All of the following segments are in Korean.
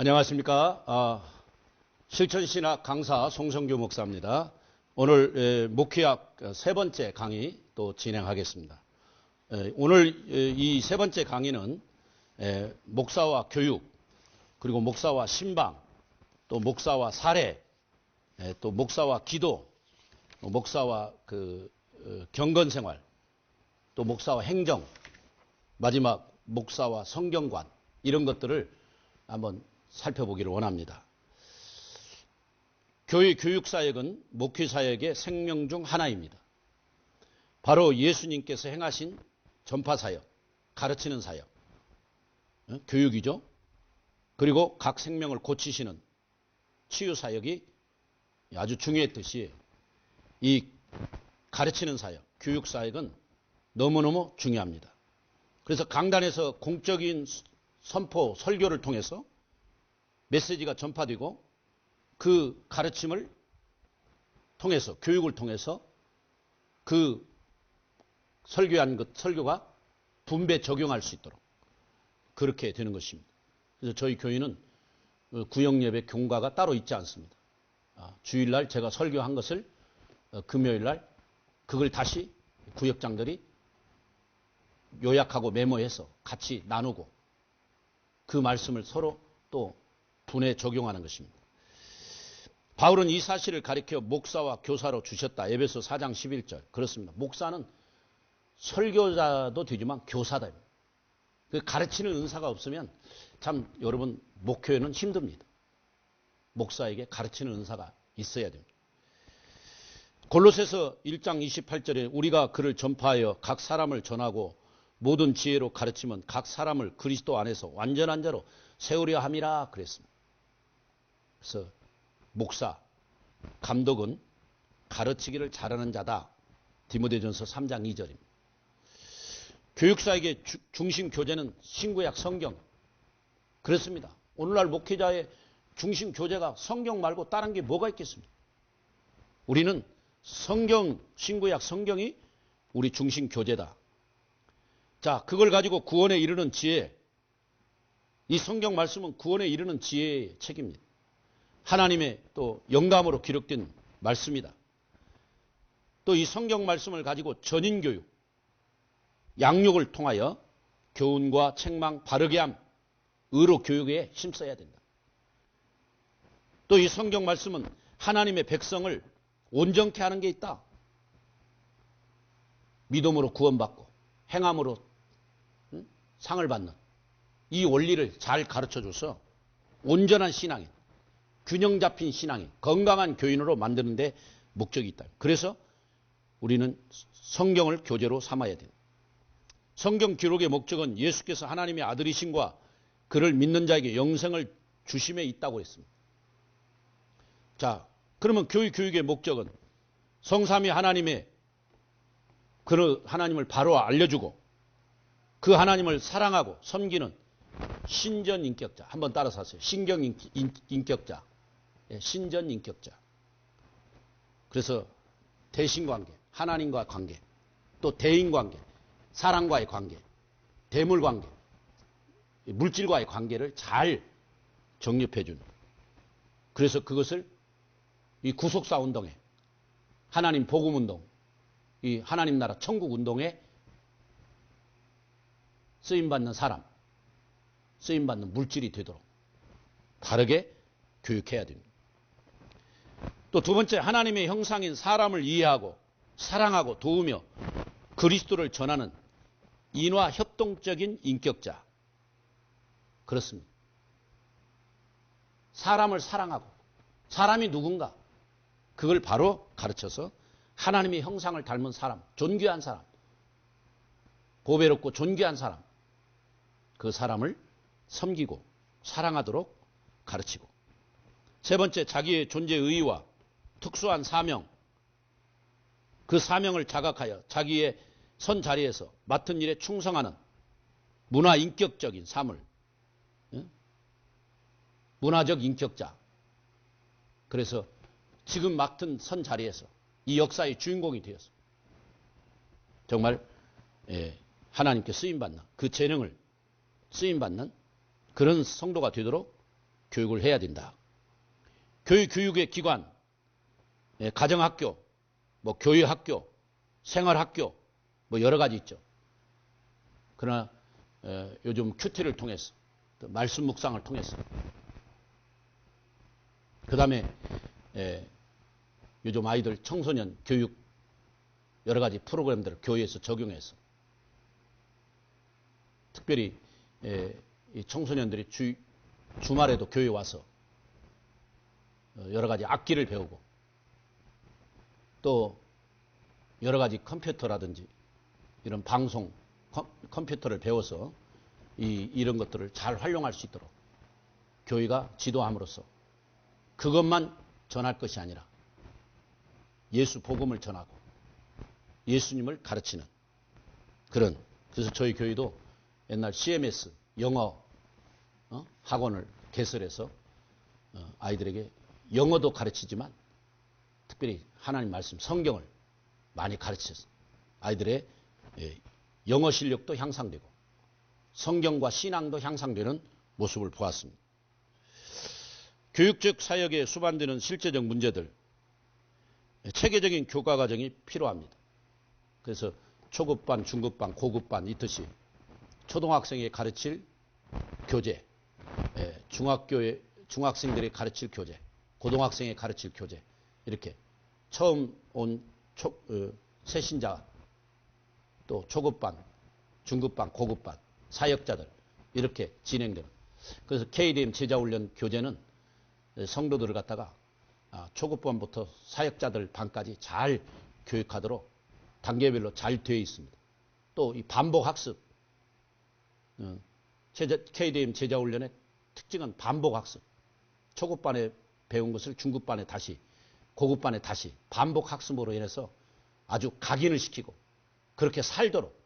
안녕하십니까. 실천신학 강사 송성규 목사입니다. 오늘 목회학 세 번째 강의 또 진행하겠습니다. 오늘 이 세 번째 강의는 목사와 교육, 그리고 목사와 신방, 또 목사와 사례, 또 목사와 기도, 목사와 경건생활, 또 목사와 행정, 마지막 목사와 성경관, 이런 것들을 한번 살펴보기를 원합니다. 교회 교육사역은 목회사역의 생명 중 하나입니다. 바로 예수님께서 행하신 전파사역, 가르치는 사역, 교육이죠. 그리고 각 생명을 고치시는 치유사역이 아주 중요했듯이 이 가르치는 사역, 교육사역은 너무너무 중요합니다. 그래서 강단에서 공적인 선포, 설교를 통해서 메시지가 전파되고 그 가르침을 통해서, 교육을 통해서 그 설교한 것, 설교가 분배 적용할 수 있도록 그렇게 되는 것입니다. 그래서 저희 교회는 구역예배 교과가 따로 있지 않습니다. 주일날 제가 설교한 것을 금요일날 그걸 다시 구역장들이 요약하고 메모해서 같이 나누고 그 말씀을 서로 또 분해 적용하는 것입니다. 바울은 이 사실을 가리켜 목사와 교사로 주셨다. 에베소 4장 11절. 그렇습니다. 목사는 설교자도 되지만 교사다. 그 가르치는 은사가 없으면 참 여러분 목회는 힘듭니다. 목사에게 가르치는 은사가 있어야 됩니다. 골로새서 1장 28절에 우리가 그를 전파하여 각 사람을 전하고 모든 지혜로 가르치면 각 사람을 그리스도 안에서 완전한 자로 세우려 함이라 그랬습니다. 그래서 목사, 감독은 가르치기를 잘하는 자다. 디모데전서 3장 2절입니다. 교육사에게 중심 교재는 신구약 성경. 그렇습니다. 오늘날 목회자의 중심 교재가 성경 말고 다른 게 뭐가 있겠습니까? 우리는 성경, 신구약 성경이 우리 중심 교재다. 자, 그걸 가지고 구원에 이르는 지혜. 이 성경 말씀은 구원에 이르는 지혜의 책입니다. 하나님의 또 영감으로 기록된 말씀이다. 또 이 성경 말씀을 가지고 전인교육, 양육을 통하여 교훈과 책망, 바르게 함, 의로 교육에 힘써야 된다. 또 이 성경 말씀은 하나님의 백성을 온전케 하는 게 있다. 믿음으로 구원받고 행함으로 상을 받는 이 원리를 잘 가르쳐줘서 온전한 신앙인, 균형 잡힌 신앙인, 건강한 교인으로 만드는 데 목적이 있다. 그래서 우리는 성경을 교재로 삼아야 돼요. 성경 기록의 목적은 예수께서 하나님의 아들이신과 그를 믿는 자에게 영생을 주심에 있다고 했습니다. 자, 그러면 교육의 목적은 성삼위 하나님의 그 하나님을 바로 알려주고 그 하나님을 사랑하고 섬기는 신전인격자. 한번 따라서 하세요. 신경인격자. 신전인격자. 그래서 대신관계, 하나님과 관계, 또 대인관계, 사람과의 관계, 대물관계, 물질과의 관계를 잘 정립해 주는. 그래서 그것을 이 구속사 운동에, 하나님 복음 운동, 이 하나님 나라 천국 운동에 쓰임받는 사람, 쓰임받는 물질이 되도록 다르게 교육해야 됩니다. 또 두 번째, 하나님의 형상인 사람을 이해하고 사랑하고 도우며 그리스도를 전하는 인화 협동적인 인격자. 그렇습니다. 사람을 사랑하고 사람이 누군가 그걸 바로 가르쳐서 하나님의 형상을 닮은 사람, 존귀한 사람, 보배롭고 존귀한 사람, 그 사람을 섬기고 사랑하도록 가르치고. 세 번째, 자기의 존재 의의와 특수한 사명, 그 사명을 자각하여 자기의 선 자리에서 맡은 일에 충성하는 문화 인격적인 삶을, 문화적 인격자. 그래서 지금 맡은 선 자리에서 이 역사의 주인공이 되어서 정말 하나님께 쓰임받는 그 재능을 쓰임받는 그런 성도가 되도록 교육을 해야 된다. 교육의 기관, 가정학교, 뭐 교회학교, 생활학교, 뭐 여러 가지 있죠. 그러나 요즘 큐티를 통해서, 말씀 묵상을 통해서, 그 다음에 요즘 아이들 청소년 교육 여러 가지 프로그램들을 교회에서 적용해서 특별히 이 청소년들이 주말에도 교회 와서 여러 가지 악기를 배우고 또 여러 가지 컴퓨터라든지 이런 방송 컴퓨터를 배워서 이런 것들을 잘 활용할 수 있도록 교회가 지도함으로써 그것만 전할 것이 아니라 예수 복음을 전하고 예수님을 가르치는 그런, 그래서 저희 교회도 옛날 CMS 영어 학원을 개설해서 아이들에게 영어도 가르치지만 특별히 하나님 말씀 성경을 많이 가르쳐서 아이들의 영어 실력도 향상되고 성경과 신앙도 향상되는 모습을 보았습니다. 교육적 사역에 수반되는 실제적 문제들, 체계적인 교과 과정이 필요합니다. 그래서 초급반, 중급반, 고급반 있듯이 초등학생이 가르칠 교재, 중학생들이 가르칠 교재, 고등학생이 가르칠 교재, 이렇게 처음 온 새신자, 또 초급반, 중급반, 고급반, 사역자들 이렇게 진행되는. 그래서 KDM 제자훈련 교재는 성도들을 갖다가 초급반부터 사역자들 반까지 잘 교육하도록 단계별로 잘 되어 있습니다. 또 이 반복학습, KDM 제자훈련의 특징은 반복학습. 초급반에 배운 것을 중급반에 다시, 고급반에 다시 반복학습으로 인해서 아주 각인을 시키고 그렇게 살도록,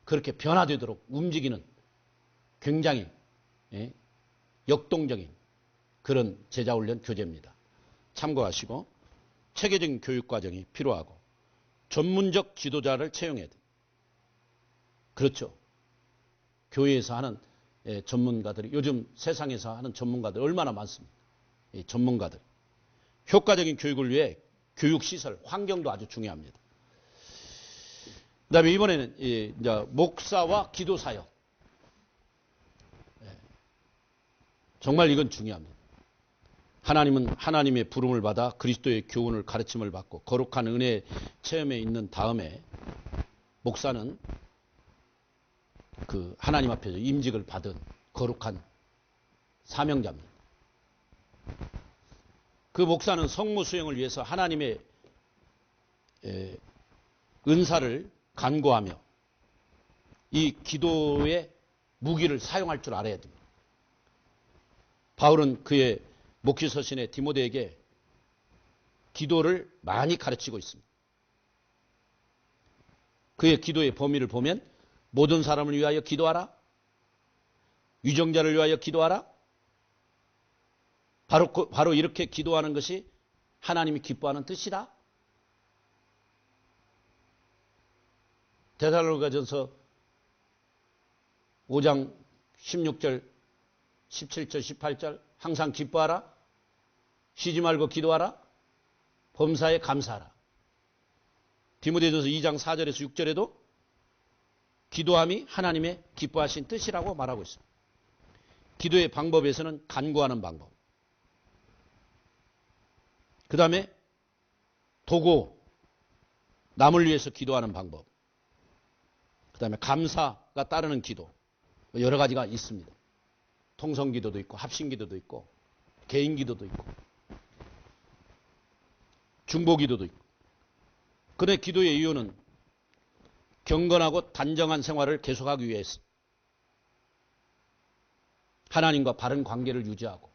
그렇게 변화되도록 움직이는 굉장히 역동적인 그런 제자훈련 교재입니다. 참고하시고 체계적인 교육과정이 필요하고 전문적 지도자를 채용해야 돼요. 그렇죠. 교회에서 하는 전문가들이, 요즘 세상에서 하는 전문가들 얼마나 많습니까? 이 전문가들. 효과적인 교육을 위해 교육시설, 환경도 아주 중요합니다. 그 다음에 이번에는 이제 목사와 기도사역. 정말 이건 중요합니다. 하나님은 하나님의 부름을 받아 그리스도의 교훈을 가르침을 받고 거룩한 은혜 체험에 있는 다음에 목사는 그 하나님 앞에서 임직을 받은 거룩한 사명자입니다. 그 목사는 성무 수행을 위해서 하나님의 은사를 간구하며 이 기도의 무기를 사용할 줄 알아야 됩니다. 바울은 그의 목회 서신의 디모데에게 기도를 많이 가르치고 있습니다. 그의 기도의 범위를 보면 모든 사람을 위하여 기도하라. 위정자를 위하여 기도하라. 바로 이렇게 기도하는 것이 하나님이 기뻐하는 뜻이다. 데살로니가전서 5장 16절, 17절, 18절 항상 기뻐하라. 쉬지 말고 기도하라. 범사에 감사하라. 디모데전서 2장 4절에서 6절에도 기도함이 하나님의 기뻐하신 뜻이라고 말하고 있습니다. 기도의 방법에서는 간구하는 방법. 그 다음에 도고, 남을 위해서 기도하는 방법. 그 다음에 감사가 따르는 기도. 여러 가지가 있습니다. 통성기도도 있고 합심기도도 있고 개인기도도 있고 중보기도도 있고. 그런데 기도의 이유는 경건하고 단정한 생활을 계속하기 위해서 하나님과 바른 관계를 유지하고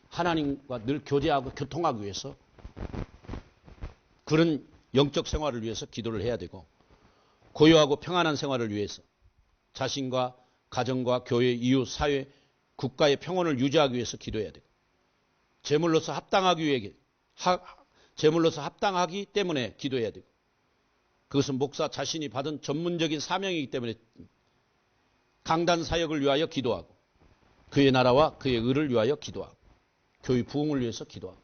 하나님과 늘 교제하고 교통하기 위해서 그런 영적 생활을 위해서 기도를 해야 되고 고요하고 평안한 생활을 위해서 자신과 가정과 교회, 이웃, 사회, 국가의 평온을 유지하기 위해서 기도해야 되고 제물로서 합당하기 때문에 기도해야 되고 그것은 목사 자신이 받은 전문적인 사명이기 때문에 강단 사역을 위하여 기도하고 그의 나라와 그의 의를 위하여 기도하고 교회 부흥을 위해서 기도하고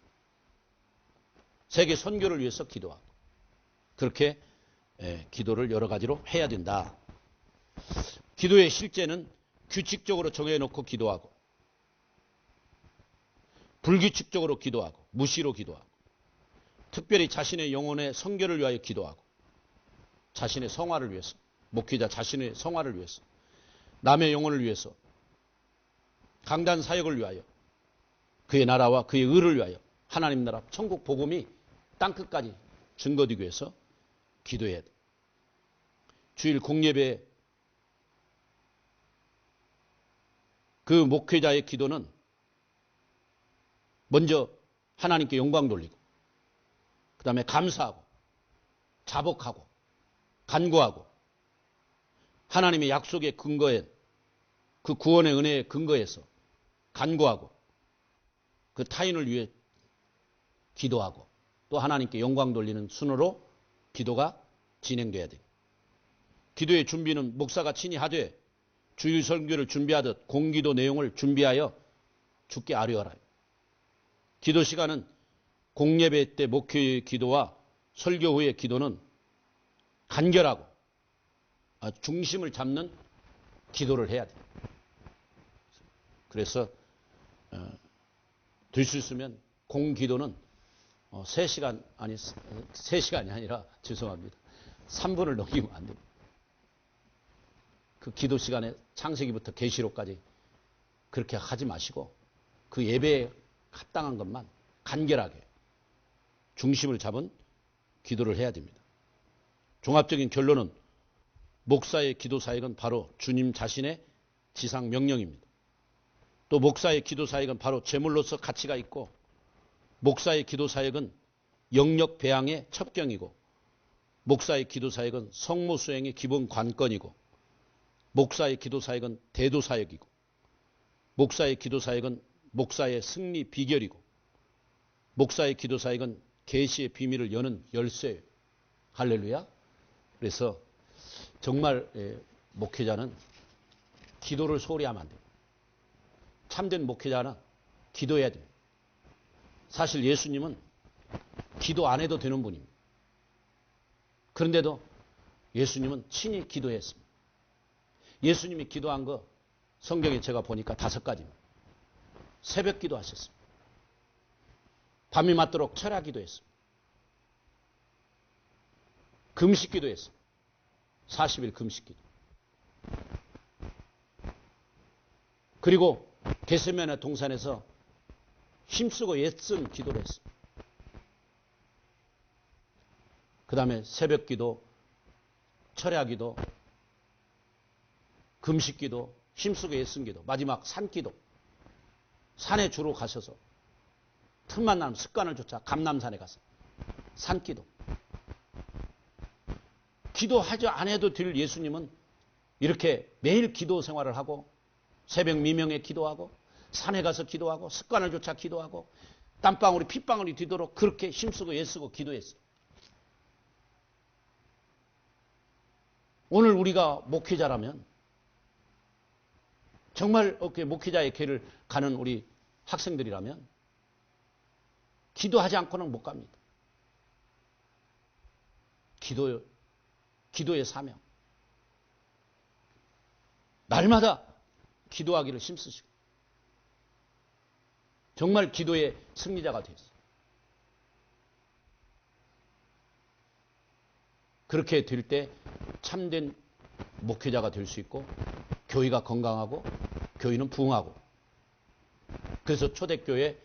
세계 선교를 위해서 기도하고 그렇게 기도를 여러 가지로 해야 된다. 기도의 실제는 규칙적으로 정해놓고 기도하고 불규칙적으로 기도하고 무시로 기도하고 특별히 자신의 영혼의 성결을 위하여 기도하고 자신의 성화를 위해서 목회자 자신의 성화를 위해서 남의 영혼을 위해서 강단 사역을 위하여 그의 나라와 그의 의를 위하여 하나님 나라 천국 복음이 땅끝까지 증거되기 위해서 기도해야 돼. 주일 공예배 그 목회자의 기도는 먼저 하나님께 영광 돌리고 그 다음에 감사하고 자복하고 간구하고 하나님의 약속의 근거에 그 구원의 은혜의 근거에서 간구하고 그 타인을 위해 기도하고 또 하나님께 영광 돌리는 순으로 기도가 진행돼야 돼요. 기도의 준비는 목사가 친히 하되 주일 설교를 준비하듯 공기도 내용을 준비하여 주께 아뢰어라. 기도 시간은 공예배 때 목회의 기도와 설교 후의 기도는 간결하고 중심을 잡는 기도를 해야 돼요. 그래서 될 수 있으면 공기도는 3시간 아니 3시간이 아니라 죄송합니다. 3분을 넘기면 안 됩니다. 그 기도 시간에 창세기부터 계시록까지 그렇게 하지 마시고 그 예배에 합당한 것만 간결하게 중심을 잡은 기도를 해야 됩니다. 종합적인 결론은 목사의 기도 사역은 바로 주님 자신의 지상 명령입니다. 또 목사의 기도 사역은 바로 제물로서 가치가 있고 목사의 기도 사역은 영역 배양의 첩경이고 목사의 기도 사역은 성모 수행의 기본 관건이고 목사의 기도 사역은 대도 사역이고 목사의 기도 사역은 목사의 승리 비결이고 목사의 기도 사역은 계시의 비밀을 여는 열쇠예요. 할렐루야. 그래서 정말 목회자는 기도를 소홀히 하면 안 돼요. 참된 목회자는 기도해야 됩니다. 사실 예수님은 기도 안 해도 되는 분입니다. 그런데도 예수님은 친히 기도했습니다. 예수님이 기도한 거 성경에 제가 보니까 5가지입니다. 새벽 기도하셨습니다. 밤이 맞도록 철야 기도했습니다. 금식 기도했습니다. 40일 금식 기도. 그리고 겟세마네 동산에서 힘쓰고 애쓴 기도를 했습니다. 그 다음에 새벽 기도, 철야 기도, 금식 기도, 힘쓰고 애쓴 기도, 마지막 산 기도. 산에 주로 가셔서 틈만 나면 습관을 쫓아 감람산에 가서 산 기도. 기도하지 안 해도 될 예수님은 이렇게 매일 기도 생활을 하고 새벽 미명에 기도하고 산에 가서 기도하고 습관을 쫓아 기도하고 땀방울이 핏방울이 뒤도록 그렇게 힘쓰고 애쓰고 기도했어요. 오늘 우리가 목회자라면 정말 목회자의 길을 가는 우리 학생들이라면 기도하지 않고는 못 갑니다. 기도의 사명. 날마다 기도하기를 힘쓰시고 정말 기도의 승리자가 되었어요. 그렇게 될 때 참된 목회자가 될 수 있고 교회가 건강하고 교회는 부흥하고 그래서 초대교회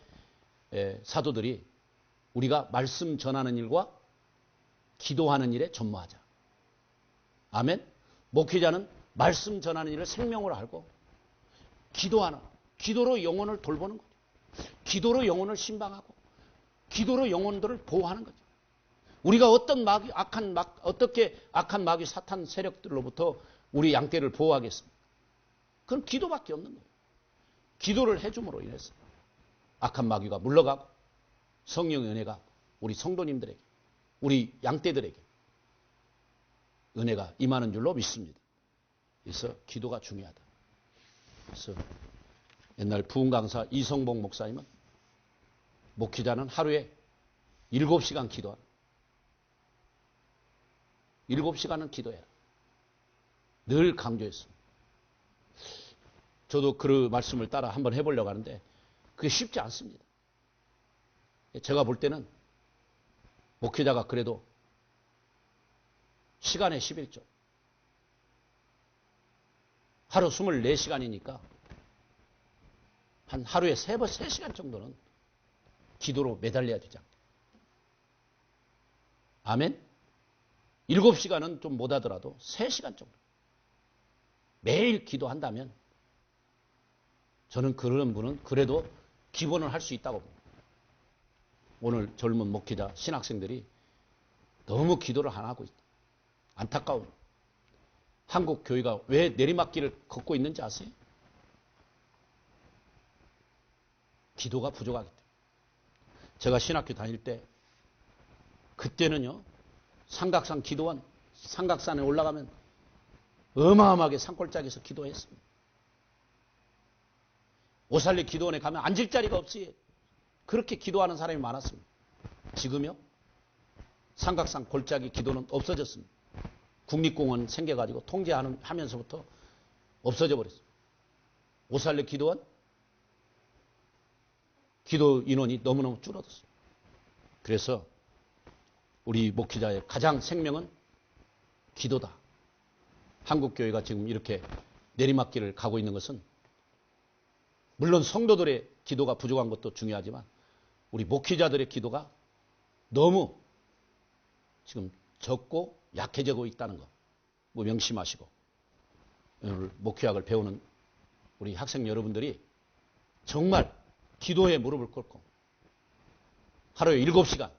사도들이 우리가 말씀 전하는 일과 기도하는 일에 전무하자. 아멘. 목회자는 말씀 전하는 일을 생명으로 알고 기도하는 기도로 영혼을 돌보는 거죠. 기도로 영혼을 신방하고 기도로 영혼들을 보호하는 거죠. 우리가 어떻게 악한 마귀 사탄 세력들로부터 우리 양떼를 보호하겠습니까? 그건 기도밖에 없는 거예요. 기도를 해줌으로 인해서 악한 마귀가 물러가고 성령의 은혜가 우리 성도님들에게 우리 양떼들에게 은혜가 임하는 줄로 믿습니다. 그래서 기도가 중요하다. 그래서 옛날 부흥 강사 이성복 목사님은 목회자는 하루에 7시간 기도하라. 7시간은 기도해라. 늘 강조했습니다. 저도 그 말씀을 따라 한번 해보려고 하는데 그게 쉽지 않습니다. 제가 볼 때는 목회자가 그래도 시간에 11조. 하루 24시간이니까 한 하루에 3시간 정도는 기도로 매달려야 되지 않겠어요? 아멘? 7시간은 좀 못하더라도 3시간 정도. 매일 기도한다면 저는 그런 분은 그래도 기본을 할 수 있다고 봅니다. 오늘 젊은 목회자, 신학생들이 너무 기도를 안 하고 있다. 안타까운. 한국 교회가 왜 내리막길을 걷고 있는지 아세요? 기도가 부족하기 때문에. 제가 신학교 다닐 때 그때는요. 삼각산 기도원, 삼각산에 올라가면 어마어마하게 산골짜기에서 기도했습니다. 오살리 기도원에 가면 앉을 자리가 없이 그렇게 기도하는 사람이 많았습니다. 지금요. 삼각산 골짜기 기도는 없어졌습니다. 국립공원 생겨가지고 통제하면서부터 없어져 버렸습니다. 오살리 기도원 기도 인원이 너무너무 줄어들었습니다. 그래서 우리 목회자의 가장 생명은 기도다. 한국교회가 지금 이렇게 내리막길을 가고 있는 것은 물론 성도들의 기도가 부족한 것도 중요하지만 우리 목회자들의 기도가 너무 지금 적고 약해지고 있다는 거 뭐 명심하시고 오늘 목회학을 배우는 우리 학생 여러분들이 정말 기도에 무릎을 꿇고 하루에 7시간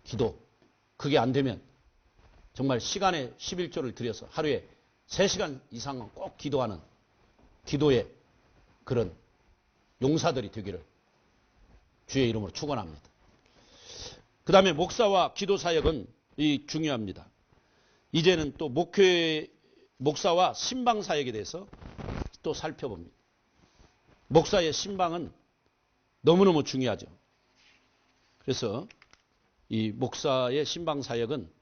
기도 그게 안 되면 정말 시간에 11조를 들여서 하루에 3시간 이상은 꼭 기도하는 기도의 그런 용사들이 되기를 주의 이름으로 축원합니다. 그 다음에 목사와 기도 사역은 중요합니다. 이제는 또 목사와 신방 사역에 대해서 또 살펴봅니다. 목사의 신방은 너무너무 중요하죠. 그래서 이 목사의 신방 사역은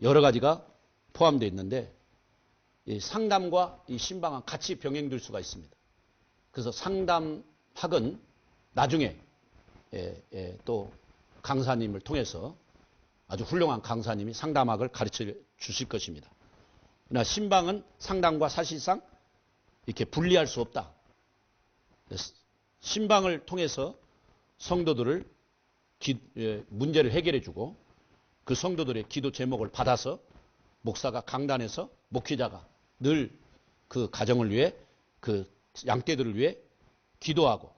여러 가지가 포함되어 있는데 이 상담과 이 신방은 같이 병행될 수가 있습니다. 그래서 상담학은 나중에 또 강사님을 통해서 아주 훌륭한 강사님이 상담학을 가르쳐 주실 것입니다. 그러나 신방은 상담과 사실상 이렇게 분리할 수 없다. 신방을 통해서 성도들을 문제를 해결해 주고 그 성도들의 기도 제목을 받아서 목사가 강단에서 목회자가 늘 그 가정을 위해 그 양떼들을 위해 기도하고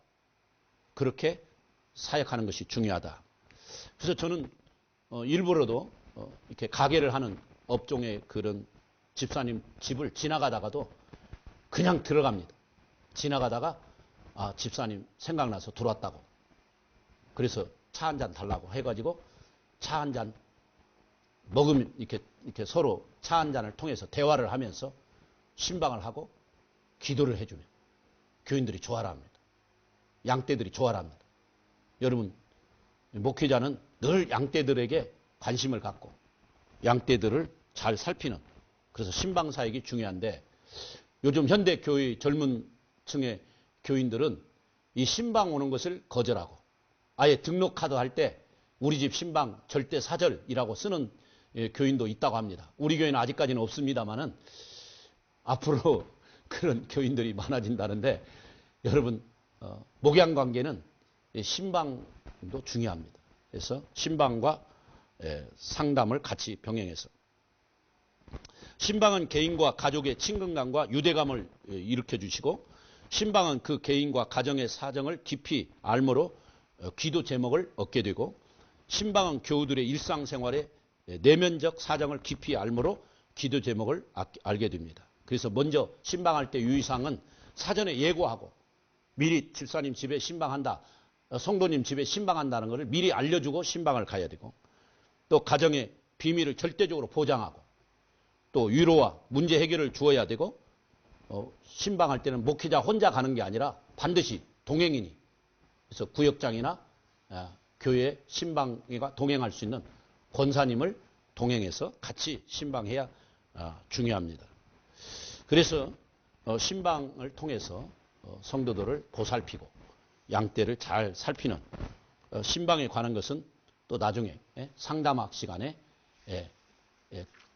그렇게 사역하는 것이 중요하다. 그래서 저는 일부러도 이렇게 가게를 하는 업종의 그런 집사님 집을 지나가다가도 그냥 들어갑니다. 지나가다가 집사님 생각나서 들어왔다고. 그래서 차 한 잔 달라고 해가지고 차 한 잔 먹으면 이렇게 서로 차 한 잔을 통해서 대화를 하면서 신방을 하고 기도를 해주면 교인들이 좋아라 합니다. 양떼들이 좋아라 합니다. 여러분 목회자는 늘 양떼들에게 관심을 갖고 양떼들을 잘 살피는 그래서 신방 사역이 중요한데 요즘 현대 교회 젊은 층의 교인들은 이 신방 오는 것을 거절하고 아예 등록카드 할 때 우리 집 신방 절대 사절이라고 쓰는 교인도 있다고 합니다. 우리 교회는 아직까지는 없습니다만은 앞으로 그런 교인들이 많아진다는데 여러분 목양 관계는 신방도 중요합니다. 그래서 신방과 상담을 같이 병행해서 신방은 개인과 가족의 친근감과 유대감을 일으켜 주시고 신방은 그 개인과 가정의 사정을 깊이 알므로 기도 제목을 얻게 되고 신방은 교우들의 일상생활의 내면적 사정을 깊이 알므로 기도 제목을 알게 됩니다. 그래서 먼저 신방할 때 유의사항은 사전에 예고하고 미리 집사님 집에 신방한다. 성도님 집에 신방한다는 것을 미리 알려주고 신방을 가야 되고 또 가정의 비밀을 절대적으로 보장하고 또 위로와 문제 해결을 주어야 되고 신방할 때는 목회자 혼자 가는 게 아니라 반드시 동행인이 그래서 구역장이나 교회 신방과 동행할 수 있는 권사님을 동행해서 같이 신방해야 중요합니다. 그래서 신방을 통해서 성도들을 보살피고 양떼를 잘 살피는 신방에 관한 것은 또 나중에 상담학 시간에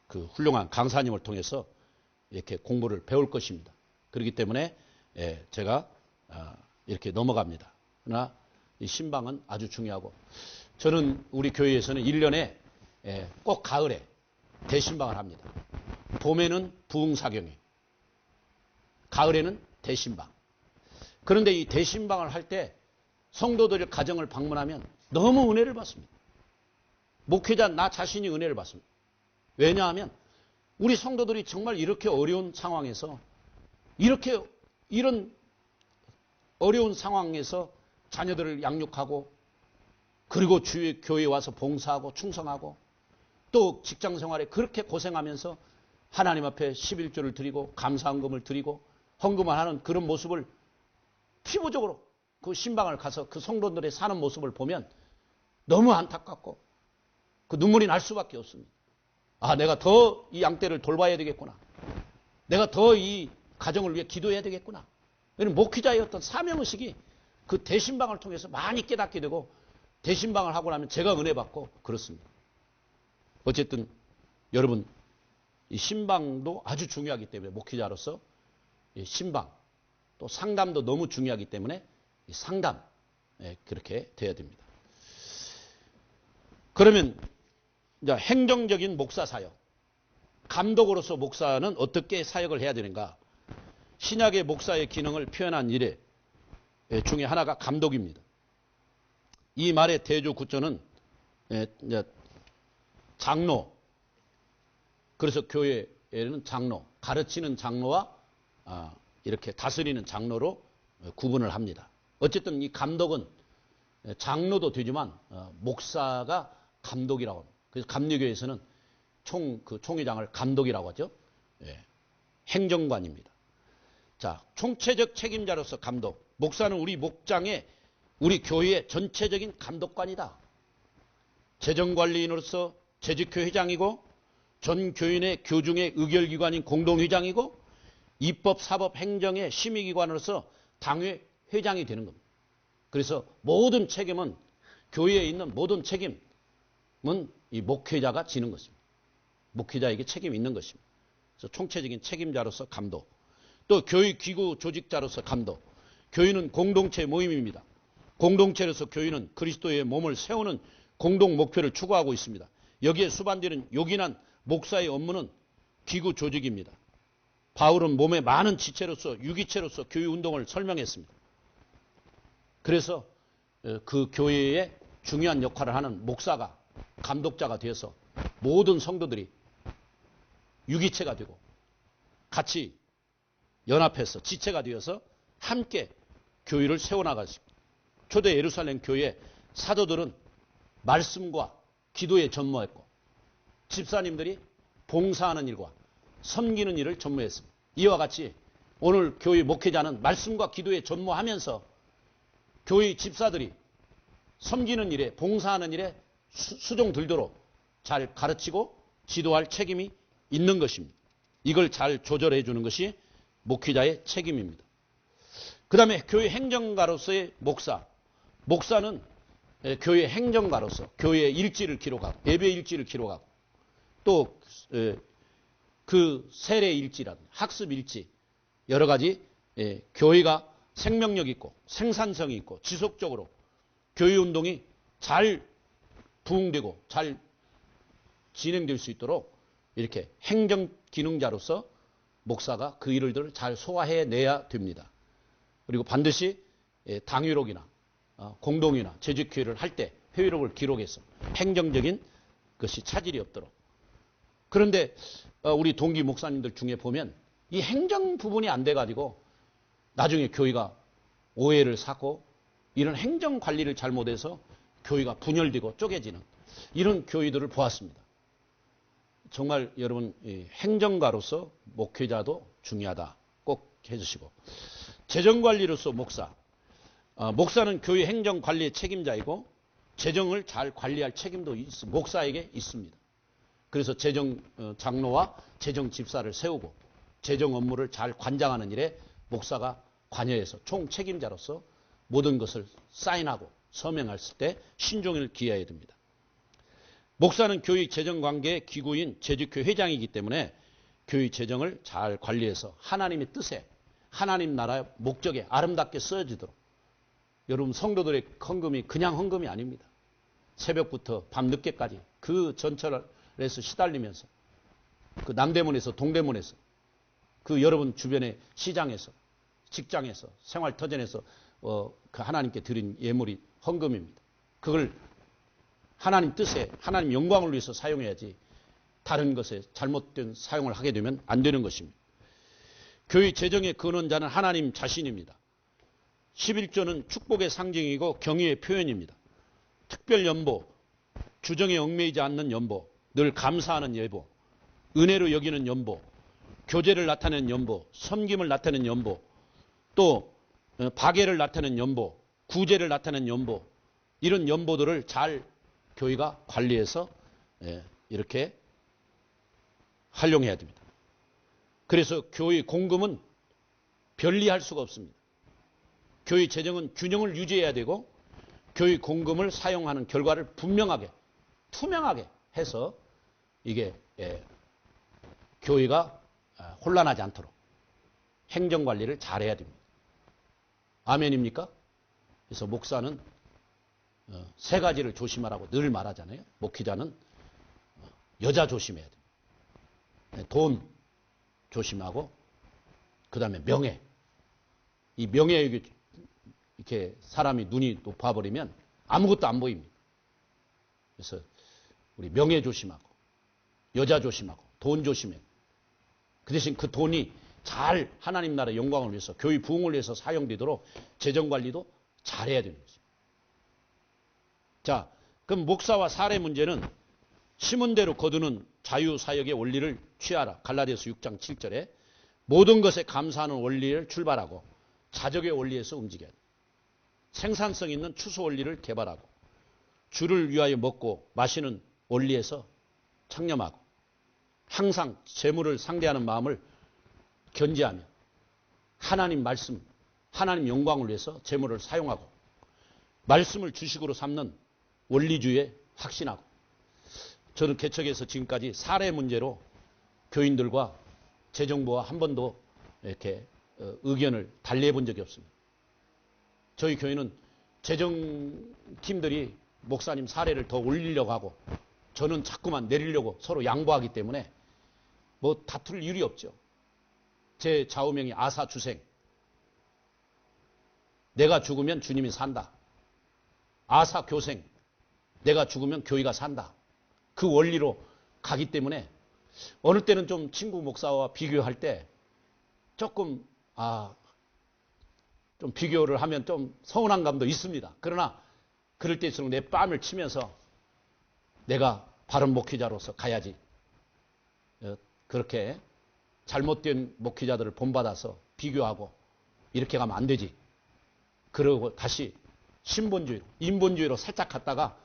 그 훌륭한 강사님을 통해서 이렇게 공부를 배울 것입니다. 그렇기 때문에 제가 이렇게 넘어갑니다. 그러나 이 신방은 아주 중요하고 저는 우리 교회에서는 1년에 꼭 가을에 대신방을 합니다. 봄에는 부흥사경회, 가을에는 대신방. 그런데 이 대신방을 할 때 성도들의 가정을 방문하면 너무 은혜를 받습니다. 목회자 나 자신이 은혜를 받습니다. 왜냐하면 우리 성도들이 정말 이렇게 어려운 상황에서 이런 어려운 상황에서 자녀들을 양육하고 그리고 주의 교회에 와서 봉사하고 충성하고 또 직장 생활에 그렇게 고생하면서 하나님 앞에 11조를 드리고 감사헌금을 드리고 헌금을 하는 그런 모습을 피부적으로 그 신방을 가서 그 성도들의 사는 모습을 보면 너무 안타깝고 그 눈물이 날 수밖에 없습니다. 내가 더 이 양떼를 돌봐야 되겠구나. 내가 더 이 가정을 위해 기도해야 되겠구나. 왜냐하면 목회자의 어떤 사명의식이 그 대신방을 통해서 많이 깨닫게 되고 대신방을 하고 나면 제가 은혜 받고 그렇습니다. 어쨌든 여러분 이 신방도 아주 중요하기 때문에 목회자로서 이 신방 또 상담도 너무 중요하기 때문에 이 상담 그렇게 돼야 됩니다. 그러면 이제 행정적인 목사 사역, 감독으로서 목사는 어떻게 사역을 해야 되는가? 신약의 목사의 기능을 표현한 일에 중에 하나가 감독입니다. 이 말의 대조 구조는 장로, 그래서 교회에는 장로, 가르치는 장로와 이렇게 다스리는 장로로 구분을 합니다. 어쨌든 이 감독은 장로도 되지만 목사가 감독이라고 합니다. 그래서 감리교에서는 총회장을 감독이라고 하죠. 행정관입니다. 자, 총체적 책임자로서 감독. 목사는 우리 목장의 우리 교회의 전체적인 감독관이다. 재정관리인으로서 재직회장이고 전 교인의 교중의 의결기관인 공동회장이고 입법, 사법, 행정의 심의기관으로서 당회 회장이 되는 겁니다. 그래서 모든 책임은 교회에 있는 모든 책임은 이 목회자가 지는 것입니다. 목회자에게 책임이 있는 것입니다. 그래서 총체적인 책임자로서 감독. 또 교회 기구 조직자로서 감독. 교회는 공동체 모임입니다. 공동체로서 교회는 그리스도의 몸을 세우는 공동 목표를 추구하고 있습니다. 여기에 수반되는 요긴한 목사의 업무는 기구 조직입니다. 바울은 몸의 많은 지체로서 유기체로서 교회 운동을 설명했습니다. 그래서 그 교회에 중요한 역할을 하는 목사가 감독자가 되어서 모든 성도들이 유기체가 되고 같이 연합해서 지체가 되어서 함께 교회를 세워나갔습니다. 초대 예루살렘 교회 사도들은 말씀과 기도에 전무했고 집사님들이 봉사하는 일과 섬기는 일을 전무했습니다. 이와 같이 오늘 교회 목회자는 말씀과 기도에 전무하면서 교회 집사들이 섬기는 일에 봉사하는 일에 수종 들도록 잘 가르치고 지도할 책임이 있는 것입니다. 이걸 잘 조절해 주는 것이 목회자의 책임입니다. 그 다음에 교회 행정가로서의 목사. 목사는 교회 행정가로서 교회의 일지를 기록하고 예배 일지를 기록하고 또 그 세례 일지라든지 학습 일지 여러 가지 교회가 생명력 있고 생산성이 있고 지속적으로 교회 운동이 잘 부흥되고 잘 진행될 수 있도록 이렇게 행정 기능자로서 목사가 그 일들을 잘 소화해내야 됩니다. 그리고 반드시 당회록이나 공동이나 재직회의를 할 때 회의록을 기록해서 행정적인 것이 차질이 없도록. 그런데 우리 동기 목사님들 중에 보면 이 행정 부분이 안 돼가지고 나중에 교회가 오해를 사고 이런 행정 관리를 잘못해서 교회가 분열되고 쪼개지는 이런 교회들을 보았습니다. 정말 여러분 행정가로서 목회자도 중요하다. 꼭 해주시고 재정관리로서 목사. 목사는 교회 행정 관리의 책임자이고 재정을 잘 관리할 책임도 목사에게 있습니다. 그래서 재정 장로와 재정 집사를 세우고 재정 업무를 잘 관장하는 일에 목사가 관여해서 총 책임자로서 모든 것을 사인하고 서명했을 때 신종을 기해야 됩니다. 목사는 교회 재정 관계의 기구인 재직회 회장이기 때문에 교회 재정을 잘 관리해서 하나님의 뜻에 하나님 나라의 목적에 아름답게 쓰여지도록, 여러분 성도들의 헌금이 그냥 헌금이 아닙니다. 새벽부터 밤늦게까지 그 전철에서 시달리면서 그 남대문에서 동대문에서 그 여러분 주변의 시장에서 직장에서 생활터전에서 그 하나님께 드린 예물이 헌금입니다. 그걸 하나님 뜻에 하나님 영광을 위해서 사용해야지 다른 것에 잘못된 사용을 하게 되면 안 되는 것입니다. 교회 재정의 근원자는 하나님 자신입니다. 11조는 축복의 상징이고 경의의 표현입니다. 특별 연보, 주정에 얽매이지 않는 연보, 늘 감사하는 예보, 은혜로 여기는 연보, 교제를 나타내는 연보, 섬김을 나타내는 연보, 또 박애를 나타내는 연보, 구제를 나타내는 연보, 이런 연보들을 잘 교회가 관리해서 이렇게 활용해야 됩니다. 그래서 교회 공금은 변리할 수가 없습니다. 교회 재정은 균형을 유지해야 되고 교회 공금을 사용하는 결과를 분명하게, 투명하게 해서 이게 교회가 혼란하지 않도록 행정관리를 잘해야 됩니다. 아멘입니까? 그래서 목사는 세 가지를 조심하라고 늘 말하잖아요. 목회자는 여자 조심해야 됩니다. 돈 조심하고 그 다음에 명예. 이 명예에 이렇게 사람이 눈이 높아버리면 아무것도 안 보입니다. 그래서 우리 명예 조심하고 여자 조심하고 돈 조심해. 그 대신 그 돈이 잘 하나님 나라 영광을 위해서 교회 부흥을 위해서 사용되도록 재정관리도 잘해야 되는 것입니다. 자, 그럼 목사와 사례 문제는 심은 대로 거두는 자유사역의 원리를 취하라. 갈라디아서 6장 7절에 모든 것에 감사하는 원리를 출발하고 자적의 원리에서 움직여야 돼. 생산성 있는 추수 원리를 개발하고 주를 위하여 먹고 마시는 원리에서 창념하고 항상 재물을 상대하는 마음을 견지하며 하나님 말씀, 하나님 영광을 위해서 재물을 사용하고 말씀을 주식으로 삼는 원리주의에 확신하고, 저는 개척에서 지금까지 사례 문제로 교인들과 재정부와 한 번도 이렇게 의견을 달리해 본 적이 없습니다. 저희 교회는 재정팀들이 목사님 사례를 더 올리려고 하고 저는 자꾸만 내리려고 서로 양보하기 때문에 뭐 다툴 일이 없죠. 제 좌우명이 아사주생. 내가 죽으면 주님이 산다. 아사교생. 내가 죽으면 교회가 산다. 그 원리로 가기 때문에 어느 때는 좀 친구 목사와 비교할 때 조금 좀 비교를 하면 좀 서운한 감도 있습니다. 그러나 그럴 때일수록 내 뺨을 치면서 내가 바른 목회자로서 가야지. 그렇게 잘못된 목회자들을 본받아서 비교하고 이렇게 가면 안 되지. 그러고 다시 신본주의로, 인본주의로 살짝 갔다가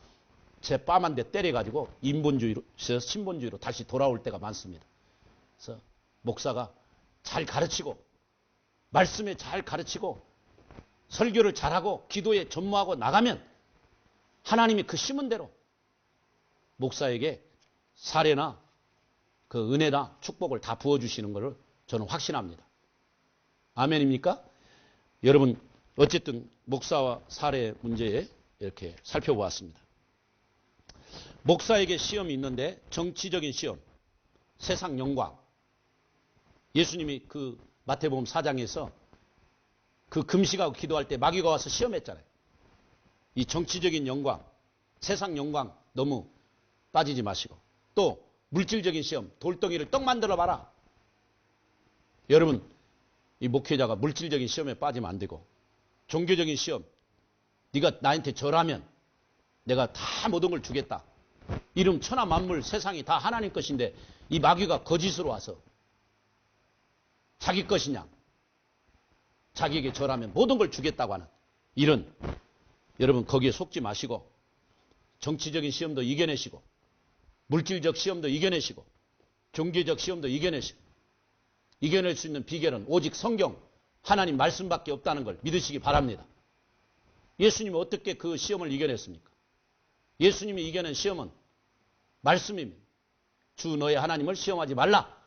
제 뺨 한 대 때려가지고 인본주의로, 신본주의로 다시 돌아올 때가 많습니다. 그래서 목사가 잘 가르치고 말씀에 잘 가르치고 설교를 잘하고 기도에 전무하고 나가면 하나님이 그 심은 대로 목사에게 사례나 그 은혜나 축복을 다 부어주시는 것을 저는 확신합니다. 아멘입니까? 여러분 어쨌든 목사와 사례 문제에 이렇게 살펴보았습니다. 목사에게 시험이 있는데 정치적인 시험, 세상 영광. 예수님이 그 마태복음 4장에서 그 금식하고 기도할 때 마귀가 와서 시험했잖아요. 이 정치적인 영광, 세상 영광 너무 빠지지 마시고 또 물질적인 시험, 돌덩이를 떡 만들어 봐라. 여러분 이 목회자가 물질적인 시험에 빠지면 안 되고 종교적인 시험, 네가 나한테 절하면 내가 다 모든 걸 주겠다. 이름 천하 만물 세상이 다 하나님 것인데 이 마귀가 거짓으로 와서 자기 것이냐, 자기에게 절하면 모든 걸 주겠다고 하는 일은 여러분 거기에 속지 마시고 정치적인 시험도 이겨내시고 물질적 시험도 이겨내시고 종교적 시험도 이겨내시고 이겨낼 수 있는 비결은 오직 성경 하나님 말씀밖에 없다는 걸 믿으시기 바랍니다. 예수님이 어떻게 그 시험을 이겨냈습니까? 예수님이 이겨낸 시험은 말씀입니다. 주 너의 하나님을 시험하지 말라.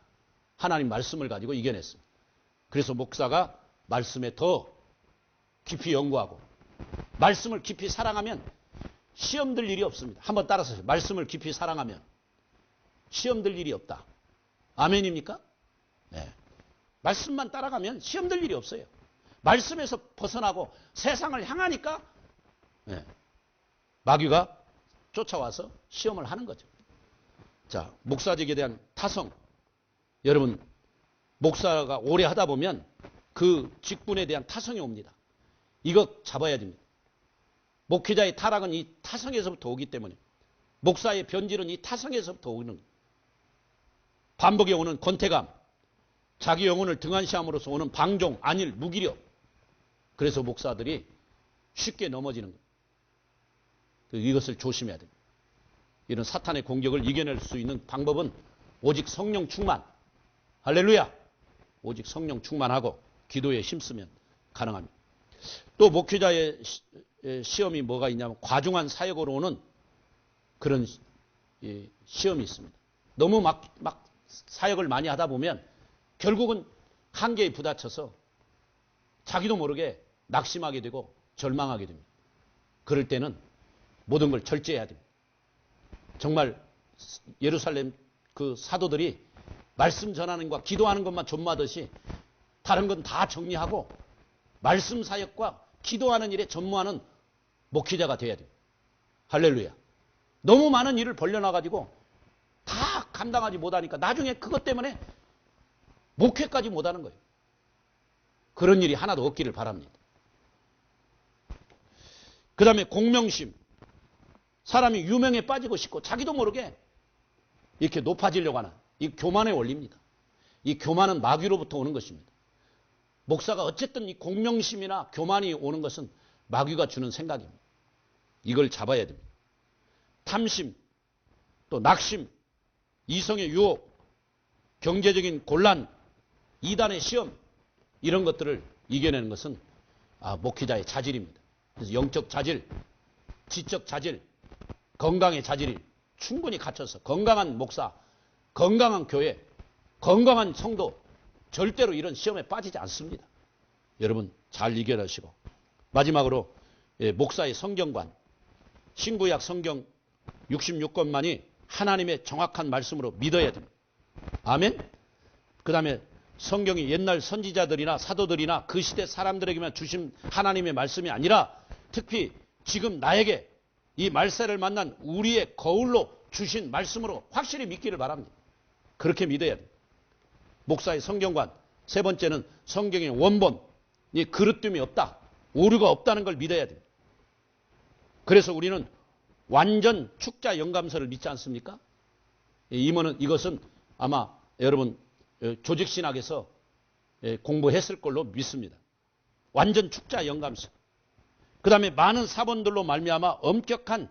하나님 말씀을 가지고 이겨냈습니다. 그래서 목사가 말씀에 더 깊이 연구하고 말씀을 깊이 사랑하면 시험 들 일이 없습니다. 한번 따라서 말씀을 깊이 사랑하면 시험 들 일이 없다. 아멘입니까? 네. 말씀만 따라가면 시험 들 일이 없어요. 말씀에서 벗어나고 세상을 향하니까 네. 마귀가 쫓아와서 시험을 하는 거죠. 자, 목사직에 대한 타성. 여러분, 목사가 오래 하다 보면 그 직분에 대한 타성이 옵니다. 이거 잡아야 됩니다. 목회자의 타락은 이 타성에서부터 오기 때문에 목사의 변질은 이 타성에서부터 오는 거예요. 반복에 오는 권태감, 자기 영혼을 등한시함으로써 오는 방종, 안일, 무기력. 그래서 목사들이 쉽게 넘어지는 거예요. 이것을 조심해야 됩니다. 이런 사탄의 공격을 이겨낼 수 있는 방법은 오직 성령 충만. 할렐루야. 오직 성령 충만하고 기도에 힘쓰면 가능합니다. 또 목회자의 시험이 뭐가 있냐면 과중한 사역으로 오는 그런 시험이 있습니다. 너무 막 사역을 많이 하다 보면 결국은 한계에 부딪혀서 자기도 모르게 낙심하게 되고 절망하게 됩니다. 그럴 때는 모든 걸 절제해야 됩니다. 정말 예루살렘 그 사도들이 말씀 전하는 것과 기도하는 것만 전무하듯이 다른 건 다 정리하고 말씀 사역과 기도하는 일에 전무하는 목회자가 돼야 돼요. 할렐루야. 너무 많은 일을 벌려놔가지고 다 감당하지 못하니까 나중에 그것 때문에 목회까지 못하는 거예요. 그런 일이 하나도 없기를 바랍니다. 그 다음에 공명심. 사람이 유명에 빠지고 싶고 자기도 모르게 이렇게 높아지려고 하는 이 교만의 원리입니다. 이 교만은 마귀로부터 오는 것입니다. 목사가 어쨌든 이 공명심이나 교만이 오는 것은 마귀가 주는 생각입니다. 이걸 잡아야 됩니다. 탐심, 또 낙심, 이성의 유혹, 경제적인 곤란, 이단의 시험 이런 것들을 이겨내는 것은 목회자의 자질입니다. 그래서 영적 자질, 지적 자질, 건강의 자질이 충분히 갖춰서 건강한 목사, 건강한 교회, 건강한 성도 절대로 이런 시험에 빠지지 않습니다. 여러분 잘 이겨내시고 마지막으로 목사의 성경관, 신구약 성경 66권만이 하나님의 정확한 말씀으로 믿어야 됩니다. 아멘? 그 다음에 성경이 옛날 선지자들이나 사도들이나 그 시대 사람들에게만 주신 하나님의 말씀이 아니라 특히 지금 나에게 이 말세를 만난 우리의 거울로 주신 말씀으로 확실히 믿기를 바랍니다. 그렇게 믿어야 돼요. 목사의 성경관. 세 번째는 성경의 원본. 이 그릇됨이 없다. 오류가 없다는 걸 믿어야 돼요. 그래서 우리는 완전 축자 영감서를 믿지 않습니까? 이것은 아마 여러분 조직신학에서 공부했을 걸로 믿습니다. 완전 축자 영감서. 그 다음에 많은 사본들로 말미암아 엄격한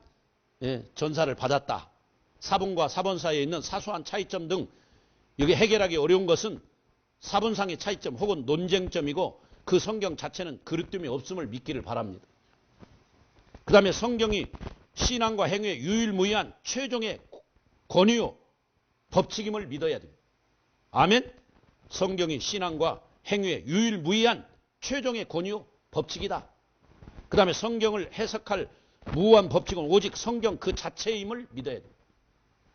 전사를 받았다. 사본과 사본 사이에 있는 사소한 차이점 등 여기 해결하기 어려운 것은 사본상의 차이점 혹은 논쟁점이고 그 성경 자체는 그릇됨이 없음을 믿기를 바랍니다. 그 다음에 성경이 신앙과 행위의 유일무이한 최종의 권위요 법칙임을 믿어야 됩니다. 아멘? 성경이 신앙과 행위의 유일무이한 최종의 권위요 법칙이다. 그 다음에 성경을 해석할 무한 법칙은 오직 성경 그 자체임을 믿어야 됩니다.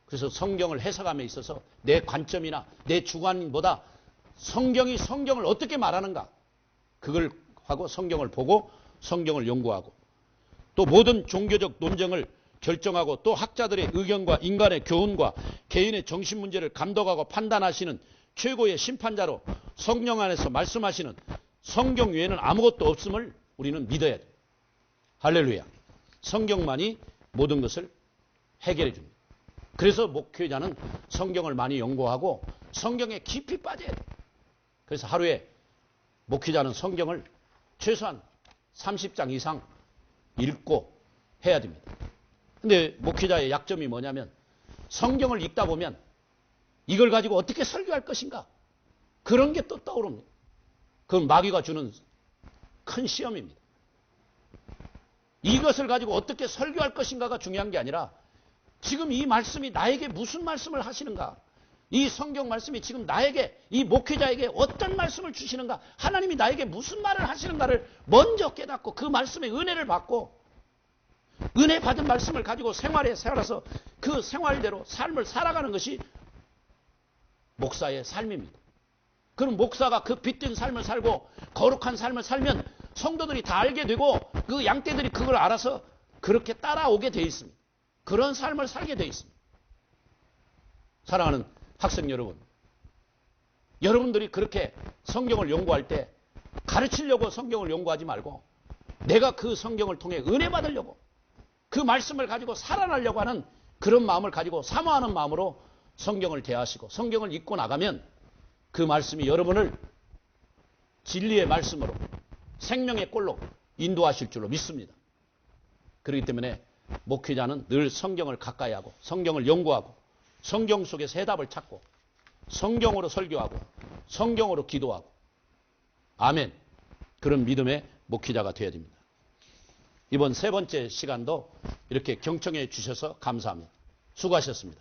그래서 성경을 해석함에 있어서 내 관점이나 내 주관보다 성경이 성경을 어떻게 말하는가 그걸 하고 성경을 보고 성경을 연구하고 또 모든 종교적 논쟁을 결정하고 또 학자들의 의견과 인간의 교훈과 개인의 정신 문제를 감독하고 판단하시는 최고의 심판자로 성령 안에서 말씀하시는 성경 외에는 아무것도 없음을 우리는 믿어야 돼요. 할렐루야. 성경만이 모든 것을 해결해 줍니다. 그래서 목회자는 성경을 많이 연구하고 성경에 깊이 빠져야 돼요. 그래서 하루에 목회자는 성경을 최소한 30장 이상 읽고 해야 됩니다. 근데 목회자의 약점이 뭐냐면 성경을 읽다 보면 이걸 가지고 어떻게 설교할 것인가? 그런 게 또 떠오릅니다. 그건 마귀가 주는 큰 시험입니다. 이것을 가지고 어떻게 설교할 것인가가 중요한 게 아니라 지금 이 말씀이 나에게 무슨 말씀을 하시는가? 이 성경 말씀이 지금 나에게, 이 목회자에게 어떤 말씀을 주시는가? 하나님이 나에게 무슨 말을 하시는가를 먼저 깨닫고 그 말씀의 은혜를 받고 은혜 받은 말씀을 가지고 생활에 살아서 그 생활대로 삶을 살아가는 것이 목사의 삶입니다. 그럼 목사가 그 빛된 삶을 살고 거룩한 삶을 살면 성도들이 다 알게 되고 그 양떼들이 그걸 알아서 그렇게 따라오게 돼 있습니다. 그런 삶을 살게 돼 있습니다. 사랑하는 학생 여러분, 여러분들이 그렇게 성경을 연구할 때 가르치려고 성경을 연구하지 말고 내가 그 성경을 통해 은혜 받으려고 그 말씀을 가지고 살아나려고 하는 그런 마음을 가지고 사모하는 마음으로 성경을 대하시고 성경을 읽고 나가면 그 말씀이 여러분을 진리의 말씀으로 생명의 꼴로 인도하실 줄로 믿습니다. 그렇기 때문에 목회자는 늘 성경을 가까이 하고 성경을 연구하고 성경 속에서 해답을 찾고 성경으로 설교하고 성경으로 기도하고 아멘. 그런 믿음의 목회자가 되어야 됩니다. 이번 세 번째 시간도 이렇게 경청해 주셔서 감사합니다. 수고하셨습니다.